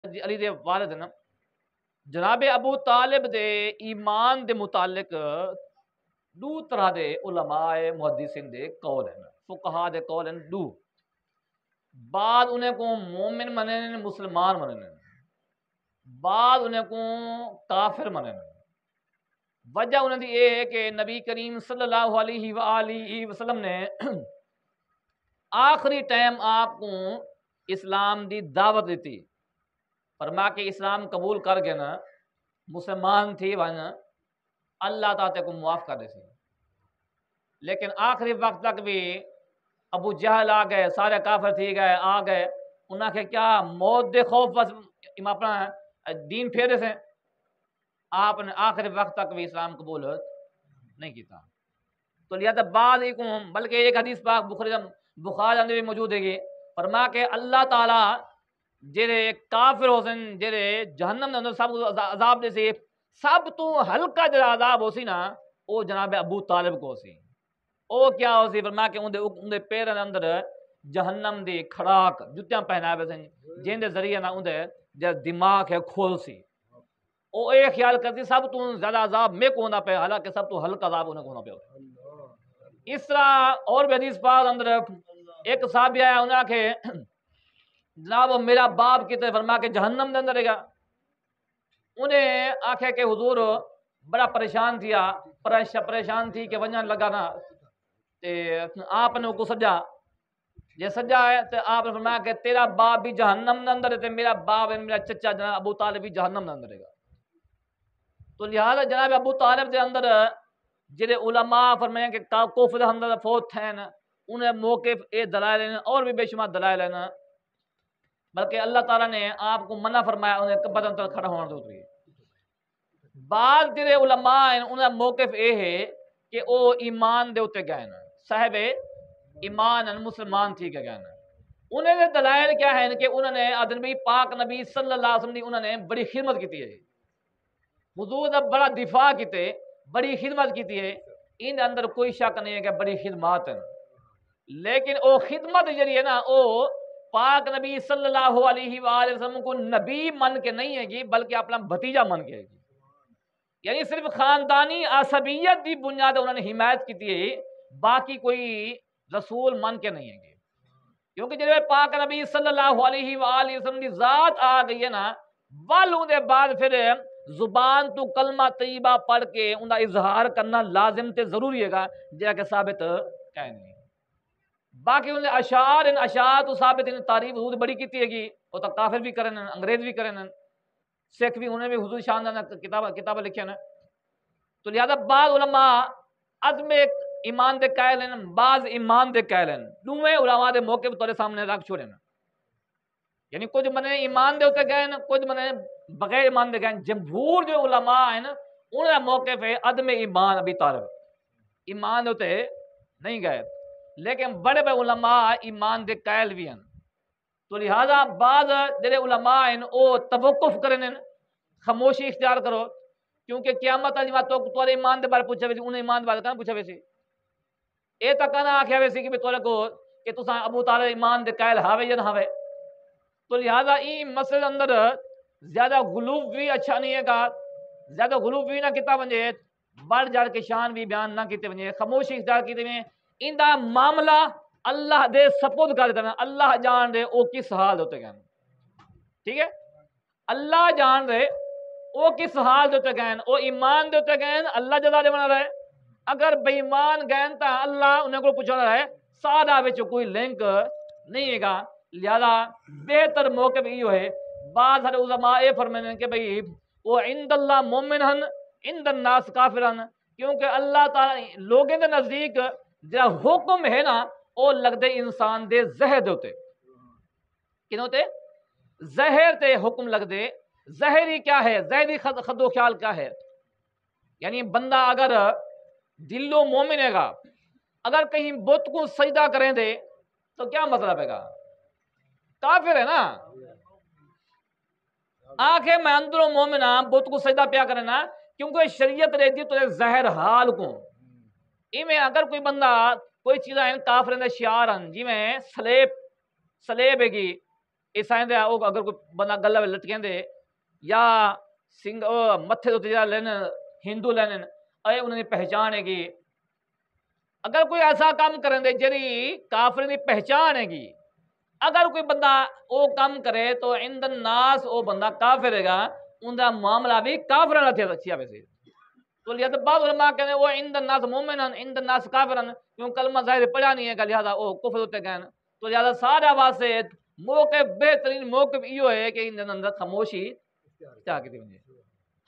علی دے والد نا جناب ابو طالب دے ایمان دے متعلق دو طرح دے علماء محدثین دے قول ہیں، فقہا دے قول ہیں دو۔ بعد انہیں کو مومن مننے مسلمان مننے، بعد انہیں کو کافر مننے۔ وجہ انہیں دی یہ ہے کہ نبی کریم صلی اللہ علیہ وآلہ وسلم نے آخری ٹائم آپ کو اسلام دی دعوت دیتی، فرما کہ اسلام قبول کر کے نا مسلمان تھی ون اللہ تعالیٰ کو معاف کر دے سی۔ لیکن آخری وقت تک بھی ابو جہل آ گئے، سارے کافر تھی گئے، آ گئے، انہاں کے کیا موت دے خوف بس اپنا دین پھیرے سے آپ نے آخری وقت تک بھی اسلام قبول نہیں کیتا۔ تو لہذا بعد بلکہ ایک حدیث پاک بخاری اندر بھی موجود ہے، فرما کہ اللہ تعالیٰ جڑے کافر ہو سن، جڑے جہنم اندر سب عذاب دے سی، سب تو ہلکا جڑا عذاب ہو سی نا وہ جناب ابو طالب کو سی۔ او کیا ہو سی؟ فرما کہ ان دے پیرن اندر جہنم دی کھڑاک جتیاں پہنائے سن، جن دے ذریعے نا ان دے دماغ ہے کھول سی۔ او اے خیال کرتی سب تو زیادہ عذاب میں کو ہونا پہ، حالانکہ سب تو ہلکا عذاب انہیں کو ہونا پہ۔ اس طرح اور بھی حدیث پاک اندر ایک صحابی آیا، انہاں کہ جناب میرا باپ کی طرف، فرما کہ جہنم دے اندر رہے گا۔ انہیں آنکھیں کہ حضور بڑا پریشان تھیا، پریشان تھی کہ ونجان لگا نا تے آپ نے کو سجا جے سجا ہے تو آپ نے فرمایا کہ تیرا باپ بھی جہنم دے اندر ہے تے میرا باپ ہے، میرا چچا جناب ابو طالب بھی جہنم دے اندر رہے گا۔ تو لہذا جناب ابو طالب دے اندر جڑے علماء فرمائیں کہ کفر دے اندر فوت تھے نا، انہیں موقف اے دلائل ہیں اور بھی بے شمار دلائل ہیں نا، بلکہ اللہ تعالیٰ نے آپ کو منع فرمایا انہیں قبر اندر کھڑا ہونا دو۔ بعض جڑے علماء ہیں انہیں موقف اے ہے کہ او ایمان دے اتے گئے نا، صاحب ایمان مسلمان تھی کہ گئے نا۔ انہیں دے دلائل کیا ہے کہ انہوں نے نبی پاک نبی صلی اللہ علیہ وسلم دی انہوں نے بڑی خدمت کی ہے، حضور دا بڑا دفاع کیتے، بڑی خدمت کی ہے، ان اندر کوئی شک نہیں ہے کہ بڑی خدمات ہیں۔ لیکن او خدمت جڑی ہے نا او پاک نبی صلی اللہ علیہ وآلہ وسلم کو نبی من کے نہیں ہے گی، بلکہ اپنا بھتیجا من کے ہے گی۔ یعنی صرف خاندانی عصبیت دی بنیاد انہوں نے حمایت کی ہے، باقی کوئی رسول من کے نہیں ہے گی۔ کیونکہ جب پاک نبی صلی اللہ علیہ وآلہ وسلم دی ذات آ گئی ہے نا، والوں دے بعد پھر زبان تو کلمہ طیبہ پڑھ کے ان کا اظہار کرنا لازم تے ضروری ہے گا، جہاں کہ ثابت کہیں نہیں۔ باقی ان اشعار ان اشعار تو ثابت ان تعریف حضور بڑی کیتی ہے گی، وہ تو کافر بھی کرن، انگریز بھی کرن، سکھ بھی، انہیں بھی حضور شاندار کتاب لکھے ہیں۔ تو لہذا بعض علماء عزم ایمان دے قائل ہیں، بعض ایمان دے قائل ہیں، دوویں علماء دے موقع تورے سامنے رکھ چھوڑے ہیں۔ یعنی کچھ منے ایمان دے ہوتے گئے ہیں، کچھ منے بغیر ایمان دے گئے ہیں۔ جمہور جو علماء ہیں انہیں موقف ہے عدم ایمان ابی طالب، ایمان دے ہوتے نہیں گئے، لیکن بڑے بڑے علماء ایمان دے قائل بھی ہیں۔ تو لہذا بعض جڑے علماء ہیں وہ توقف کریں، خاموشی اختیار کرو، کیونکہ قیامت والی بات تو ایمان دے بارے پوچھا ویسی، انہیں ایمان دے بارے کہاں پوچھا ویسی، اے تک نہ آکھیا ویسی کہ تورے کو کہ تساں ابو طالب ایمان دے قائل ہاوے یا نہ ہاوے۔ تو لہذا ای مسئلے اندر زیادہ غلو بھی اچھا نہیں ہے گا، زیادہ غلو بھی نہ کیتا ونجے، بڑھ جڑ کے شان بھی بیان نہ کیتے ونجے، خاموشی اختیار کیتے ونجے، ان دا معاملہ اللہ دے سپرد کر دینا، اللہ جان دے او کس حال ہوتے گئے، ٹھیک ہے، اللہ جان دے او کس حال ہوتے گئے، او ایمان ہوتے گئے، اللہ جزا دے بنا رہے، اگر بے ایمان گئے تا اللہ انہیں کو پوچھنا رہے، سادہ وچ کوئی لنک نہیں ہے گا۔ لہذا بہتر موقع بھی یہ ہے، بعض علماء یہ فرماتے ہیں کہ بھئی وہ عند اللہ مومن ہن، عند الناس کافر ہن، کیونکہ اللہ تعالی لوگوں کے نزدیک جہاں حکم ہے نا وہ لگتے انسان دے زہر دے ہوتے، کن ہوتے زہر تے حکم لگتے۔ زہری کیا ہے؟ زہری خد و خیال کیا ہے؟ یعنی بندہ اگر دلو مومن ہے گا، اگر کہیں بت کو سجدہ کریں دے تو کیا مطلب ہے گا؟ کافر ہے نا۔ آنکھیں میں اندروں مومن ہاں، بت کو سجدہ پیا کرے نا، کیونکہ شریعت رہتی تو زہر حال کو ایویں اگر کوئی بندہ کوئی چیزیں کافر دے شعار ہیں، جی میں سلیب ہے گی، عیسائیں اگر کوئی بندہ گلے لٹکیں یا سنگ متھے تو لین ہندو لین اے انہوں نے پہچان ہے گی اگر کوئی ایسا کام کریں دے جری کافر کی پہچان ہے گی اگر کوئی بندہ وہ کام کرے تو عند الناس وہ بندہ کافر ہے گا ان کا معاملہ بھی کافر نہ تھیا ویسے تو لہذا بعض علماء کہتے ہیں وہ عند الناس مومنن عند الناس کافرن کیوں کلمہ ظاہر پڑھا نہیں ہے کہ لہذا وہ کفر ہوتے گئے تو لہذا سارا واسطے موقف بہترین موقف یہ ہے کہ ان اندر خاموشی کیا کہتے ہیں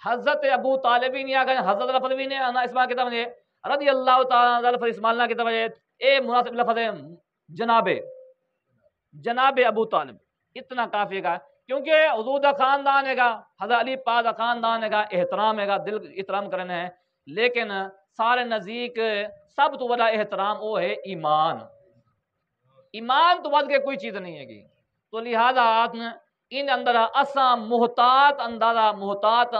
حضرت ابو طالب بھی نہیں آ گئے حضرت لفظ بھی نہیں آنا اسماء کی طرف رضی اللہ تعالیٰ لفظ اسماء کی طرف اے مناسب لفظ ہے جناب ابو طالب اتنا کافی گا کیونکہ حضور دا خاندان ہے گا حضرت علی پاک دا خاندان ہے گا احترام ہے گا دل احترام کرنا ہے لیکن سارے نزدیک سب تو بڑا احترام وہ ہے ایمان ایمان تو بد کے کوئی چیز نہیں ہے گی تو لہذا ان اندر اساں محتاط اندازہ محتاط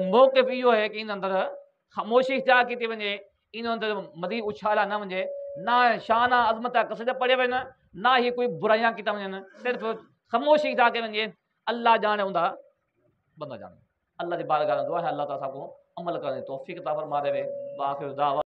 موقف یہ ہے کہ ان اندر خاموشی اختیار کی ونجے ان اندر مزید اچھالا نہ ونجے نہ شانہ عظمت قصیدہ پڑھے ون نہ ہی کوئی برائیاں کی ون صرف خاموشی اختیار کے ونجے اللہ جانے ہوندا بندہ جانے اللہ دی بارگاہ میں دعا ہے اللہ تعالیٰ کو عمل کرنے توفیق عطا فرما دے باخر دعوا